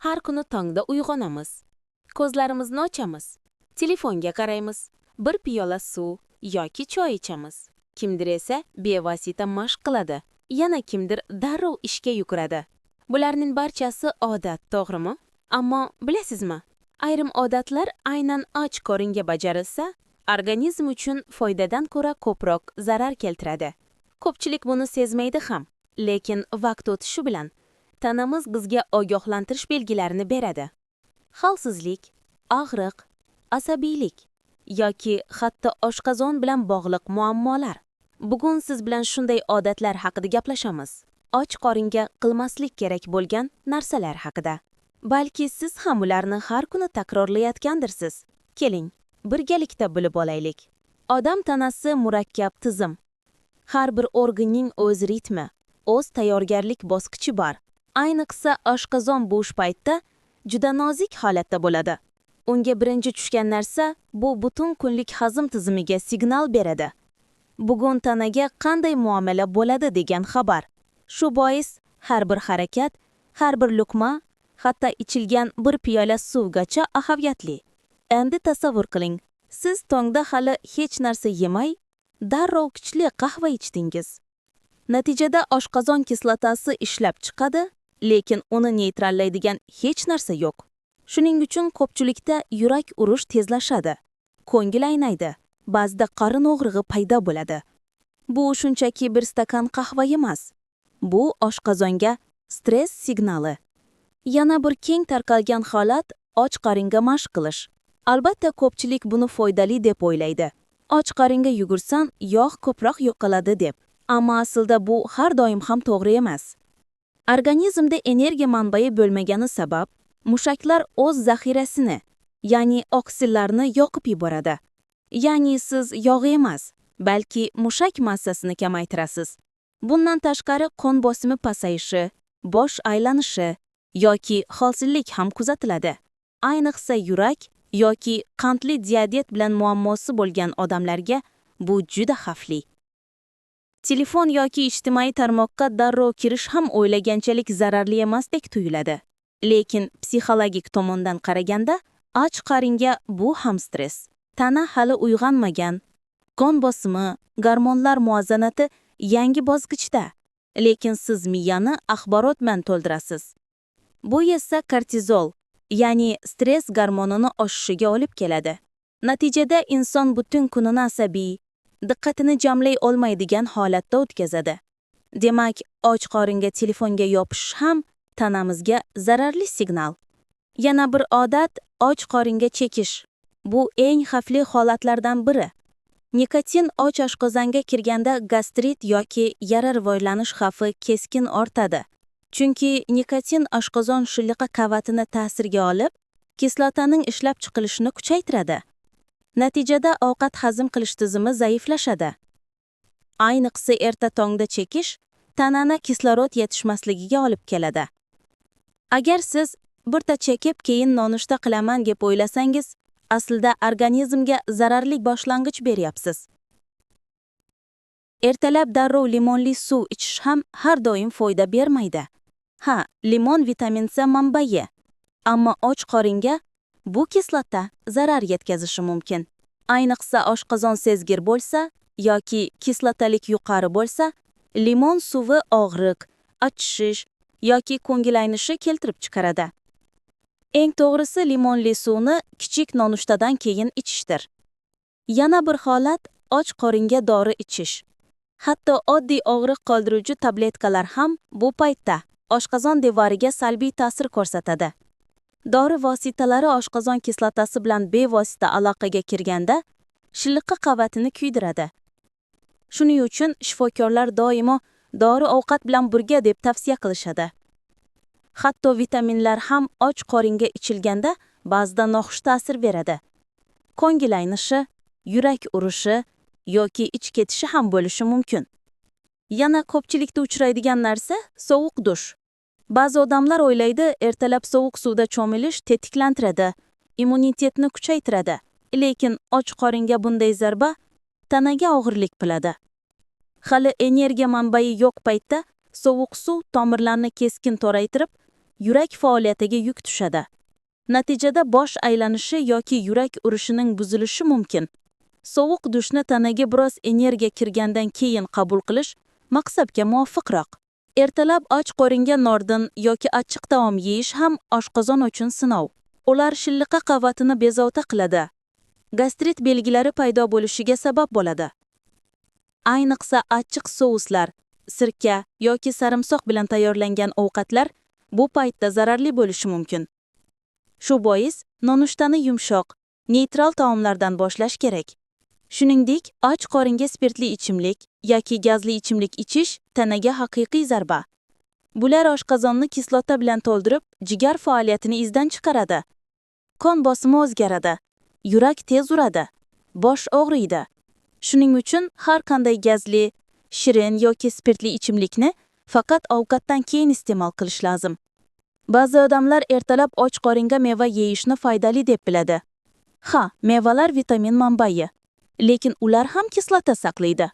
Har kuni tongda uyg'onamiz. Ko'zlarimizni ochamiz. Telefonga qaraymiz. Bir piyola suv yoki choy ichamiz. Kimdir esa bevosita mashq qiladi. Yana kimdir darrov ishga yuguradi. Bularning barchasi odat, to'g'rimi? Ammo bilasizmi? Ayrim odatlar aynan och qoringa bajarilsa, organizm uchun foydadan ko'ra ko'proq zarar keltiradi. Ko'pchilik buni sezmaydi ham, lekin vaqt o'tishi bilan tanamiz bizga ogohlantirish belgilarini beradi. Holsizlik, og'riq, asabiylik yoki hatto oshqozon bilan bog'liq muammolar. Bugun siz bilan shunday odatlar haqida gaplashamiz. Och qoringa qilmaslik kerak bo'lgan narsalar haqida. Balki siz ham ularni har kuni takrorlayotgandirsiz. Keling, birgalikda bilib olaylik. Odam tanasi murakkab tizim. Har bir organning o'z ritmi, o'z tayyorgarlik bosqichi bor. Ayniqsa oshqozon bo'sh paytda juda nozik holatda bo'ladi. Unga birinchi tushgan narsa bu butun kunlik hazm tizimiga signal beradi. Bugun tanaga qanday muomala bo'ladi degan xabar. Shu bois har bir harakat, har bir luqma, hatto ichilgan bir piyola suvgacha ahamiyatli. Endi tasavvur qiling, siz tongda hali hech narsa yemay, darrov kuchli qahva ichdingiz. Natijada oshqozon kislotasi ishlab chiqadi, lekin uni neytrallaydigan hech narsa yo'q. Shuning uchun ko'pchilikda yurak urish tezlashadi, ko'ngil aynaydi, ba'zida qorin og'rig'i paydo bo'ladi. Bu shunchaki bir stakan qahva emas. Bu oshqozonga stress signali. Yana bir keng tarqalgan holat och qoringa mashq qilish. Albatta ko'pchilik buni foydali deb o'ylaydi. Och qoringa yugursan, yog' ko'proq yo'qoladi deb. Ammo aslida bu har doim ham to'g'ri emas. Organizmda energiya manbai bo'lmagani sabab, mushaklar o'z zaxirasini, ya'ni oksillarni yoqib yuboradi. Ya'ni siz yog' emas, balki mushak massasini kamaytirasiz. Bundan tashqari qon bosimi pasayishi, bosh aylanishi yoki holsizlik ham kuzatiladi. Ayniqsa yurak yoki qandli diabet bilan muammosi bo'lgan odamlarga bu juda xavfli. Telefon yoki ijtimoiy tarmoqqa darrov kirish ham o'ylaganchalik zararli emasdek tuyuladi. Lekin psixologik tomondan qaraganda, och qoringa bu ham stress. Tana hali uyg'onmagan. Qon bosimi, gormonlar muvozanati yangi bosqichda. Lekin siz miyani axborot bilan to'ldirasiz. Bu esa kortizol, ya'ni stress gormonini oshishiga olib keladi. Natijada inson butun kunini asabiy, diqqatini jamlay olmaydigan holatda o'tkazadi. Demak, och qoringa telefonga yopish ham tanamizga zararli signal. Yana bir odat och qoringa chekish. Bu eng xavfli holatlardan biri. Nikotin och oshqozonga kirganda gastrit yoki yara rivojlanish xavfi keskin ortadi. Chunki nikotin oshqozon shilliqi qavatini ta'sirga olib, kislotaning ishlab chiqilishini kuchaytiradi. Natijada ovqat hazm qilish tizimi zaiflashadi. Ayniqsa erta tongda chekish tanani kislorod yetishmasligiga olib keladi. Agar siz birta chekib keyin nonushta qilaman deb o'ylasangiz, aslida organizmga zararli boshlang'ich beryapsiz. Ertalab darrov limonli suv ichish ham har doim foyda bermaydi. Ha, limon vitamin C manbai, ammo och qoringa bu kislota zarar yetkazishi mumkin. Ayniqsa oshqozon sezgir bo'lsa yoki kislotalik yuqori bo'lsa, limon suvi og'riq, achishish yoki ko'ngil aynishi keltirib chiqaradi. Eng to'g'risi limonli suvni kichik nonushtadan keyin ichishdir. Yana bir holat och qoringa dori ichish. Hatto oddiy og'riq qoldiruvchi tabletkalar ham bu paytda oshqozon devoriga salbiy ta'sir ko'rsatadi. Dori vositalari oshqozon kislotasi bilan bevosita aloqaga kirganda shilliqi qavatini kuydiradi. Shuning uchun shifokorlar doimo dori ovqat bilan birga deb tavsiya qilishadi. Hatto vitaminlar ham och qoringa ichilganda ba'zida noxush ta'sir beradi. Ko'ngil aynishi, yurak urishi yoki ich ketishi ham bo'lishi mumkin. Yana ko'pchilikda uchraydigan narsa sovuq dush. Ba'zi odamlar o'ylaydi, ertalab sovuq suvda cho'milish tetiklantiradi, immunitetni kuchaytiradi. Lekin och qoringa bunday zarba tanaga og'irlik qiladi. Hali energiya manbai yo'q paytda sovuq suv tomirlarni keskin toraytirib, yurak faoliyatiga yuk tushadi. Natijada bosh aylanishi yoki yurak urishining buzilishi mumkin. Sovuq dushni tanaga biroz energiya kirgandan keyin qabul qilish maqsadga muvofiqroq. Ertalab och qoringa nordin yoki achchiq taom yeyish ham oshqozon uchun sinov. Ular shilliqa qavatini bezovta qiladi. Gastrit belgilari paydo bo'lishiga sabab bo'ladi. Ayniqsa achchiq souslar, sirka yoki sarimsoq bilan tayyorlangan ovqatlar bu paytda zararli bo'lishi mumkin. Shu bois nonushtani yumshoq, neytral taomlardan boshlash kerak. Shuningdek, och qoringa spirtli ichimlik yoki gazli ichimlik ichish tanaga haqiqiy zarba. Bular oshqozonni kislota bilan to'ldirib, jigar faoliyatini izdan chiqaradi. Qon bosimi o'zgaradi, yurak tez uradi, bosh og'riydi. Shuning uchun har qanday gazli, shirin yoki spirtli ichimlikni faqat ovqatdan keyin iste'mol qilish lozim. Ba'zi odamlar ertalab och qoringa meva yeyishni foydali deb biladi. Ha, mevalar vitamin manbai, lekin ular ham kislota saqlaydi.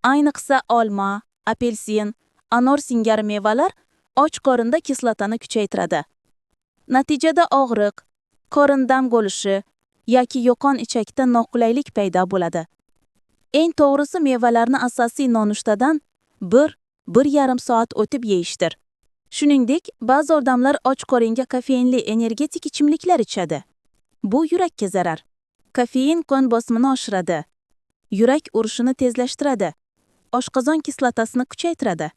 Ayniqsa olma, apelsin, anor singari mevalar och qorinda kislotani kuchaytiradi. Natijada og'riq, qorin dam bo'lishi yoki yo'qon ichakda noqulaylik paydo bo'ladi. Eng to'g'risi mevalarni asosiy nonushtadan 1-1,5 soat o'tib yeyishdir. Shuningdek, ba'zi odamlar och qoringa kofeinli energetik ichimliklar ichadi. Bu yurakka zarar. Kofein qon bosimini oshiradi, yurak urishini tezlashtiradi, oshqozon kislotasini kuchaytiradi.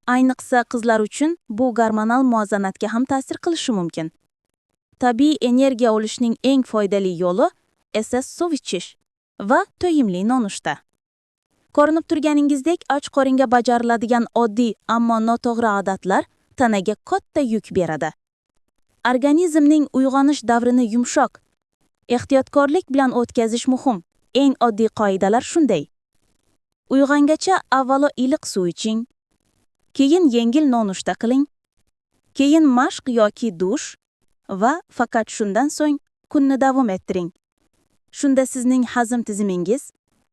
Ayniqsa qizlar uchun bu gormonal muvozanatga ham ta'sir qilishi mumkin. Tabiiy energiya olishning eng foydali yo'li esa suv ichish va to'yimli nonushta. Ko'rinib turganingizdek, och qoringa bajariladigan oddiy ammo noto'g'ri odatlar tanaga katta yuk beradi. Organizmning uyg'onish davrini yumshoq, ehtiyotkorlik bilan o'tkazish muhim. Eng oddiy qoidalar shunday. Uyg'ongacha avvalo iliq suv iching, keyin yengil nonushta qiling, keyin mashq yoki dush va faqat shundan so'ng kunni davom ettiring. Shunda sizning hazm tizimingiz,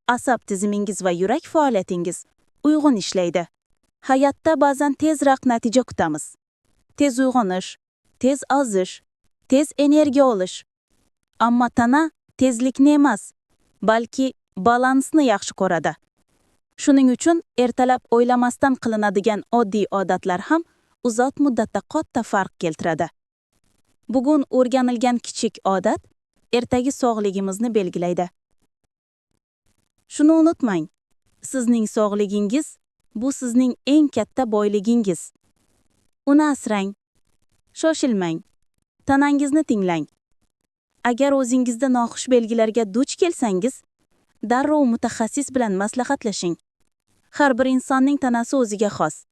asab tizimingiz va yurak faoliyatingiz uyg'un ishlaydi. Hayotda ba'zan tezroq natija kutamiz. Tez uyg'onish, tez ozish, tez energiya olish. Ammo tana tezlikni emas, balki balansni yaxshi ko'radi. Shuning uchun ertalab o'ylamasdan qilinadigan oddiy odatlar ham uzoq muddatda katta farq keltiradi. Bugun o'rganilgan kichik odat ertagi sog'ligimizni belgilaydi. Shuni unutmang, sizning sog'ligingiz bu sizning eng katta boyligingiz. Uni asrang, shoshilmang, tanangizni tinglang. Agar o'zingizda noxush belgilarga duch kelsangiz, darrov mutaxassis bilan maslahatlashing. Har bir insonning tanasi o'ziga xos.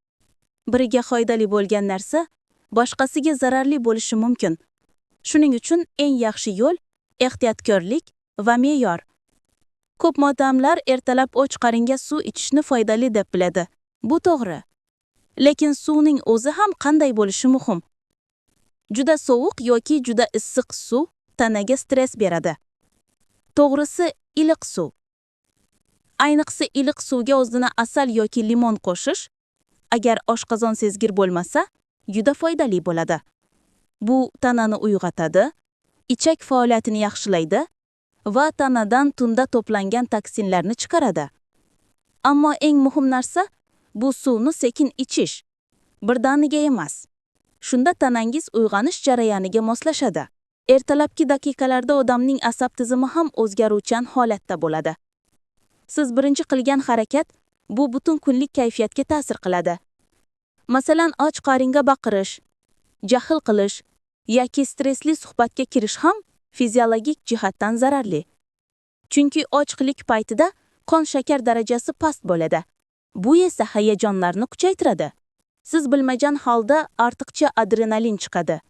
Biriga foydali bo'lgan narsa boshqasiga zararli bo'lishi mumkin. Shuning uchun eng yaxshi yo'l ehtiyotkorlik va me'yor. Ko'p odamlar ertalab och qoringa suv ichishni foydali deb biladi. Bu to'g'ri. Lekin suvning o'zi ham qanday bo'lishi muhim. Juda sovuq yoki juda issiq suv tanaga stress beradi. To'g'risi, iliq suv. Ayniqsa iliq suvga o'zini asal yoki limon qo'shish, agar oshqozon sezgir bo'lmasa, juda foydali bo'ladi. Bu tanani uyg'otadi, ichak faoliyatini yaxshilaydi va tanadan tunda to'plangan toksinlarni chiqaradi. Ammo eng muhim narsa bu suvni sekin ichish, birdaniga emas. Shunda tanangiz uyg'onish jarayoniga moslashadi. Ertalabki daqiqalarda odamning asab tizimi ham o'zgaruvchan holatda bo'ladi. Siz birinchi qilgan harakat bu butun kunlik kayfiyatga ta'sir qiladi. Masalan, och qoringa baqirish, jahl qilish yoki stressli suhbatga kirish ham fiziologik jihatdan zararli. Chunki ochlik paytida qon shakar darajasi past bo'ladi. Bu esa hayajonlarni kuchaytiradi. Siz bilmagan holda ortiqcha adrenalin chiqadi.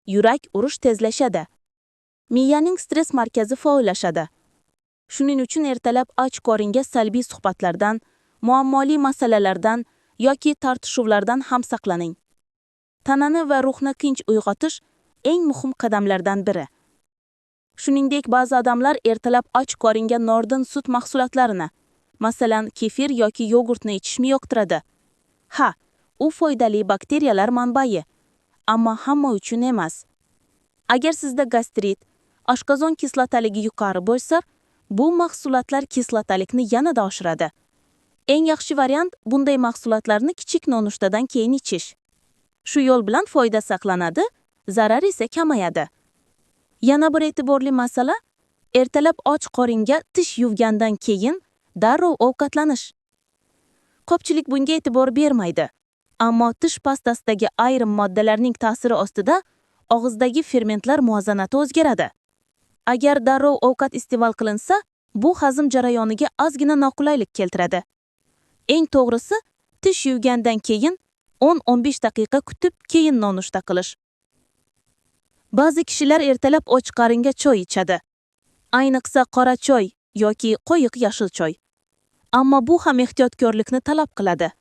Yurak urish tezlashadi. Miyaning stress markazi faollashadi. Shuning uchun ertalab och qoringa salbiy suhbatlardan, muammoli masalalardan yoki tortishuvlardan ham saqlaning. Tanani va ruhni tinch uyg'otish eng muhim qadamlardan biri. Shuningdek, ba'zi odamlar ertalab och qoringa nordin sut mahsulotlarini, masalan, kefir yoki yogurtni ichishni yoqtiradi. Ha, u foydali bakteriyalar manbai. ammo hamma uchun emas. Agar sizda gastrit, oshqozon kislotaligi yuqori bo'lsa, bu mahsulotlar kislotalikni yanada oshiradi. Eng yaxshi variant bunday mahsulotlarni kichik nonushtadan keyin ichish. Shu yo'l bilan foyda saqlanadi, zarar esa kamayadi. Yana bir e'tiborli masala, ertalab och qoringa tish yuvgandan keyin darrov ovqatlanish. Ko'pchilik bunga e'tibor bermaydi, ammo tish pastasidagi ayrim moddalarning ta'siri ostida og'izdagi fermentlar muvozanati o'zgaradi. Agar darrov ovqat iste'mol qilinsa, bu hazm jarayoniga ozgina noqulaylik keltiradi. Eng to'g'risi, tish yuvgandan keyin 10-15 daqiqa kutib, keyin nonushta qilish. Ba'zi kishilar ertalab och qoringa choy ichadi. Ayniqsa qora choy yoki qo'yiq yashil choy. Ammo bu ham ehtiyotkorlikni talab qiladi.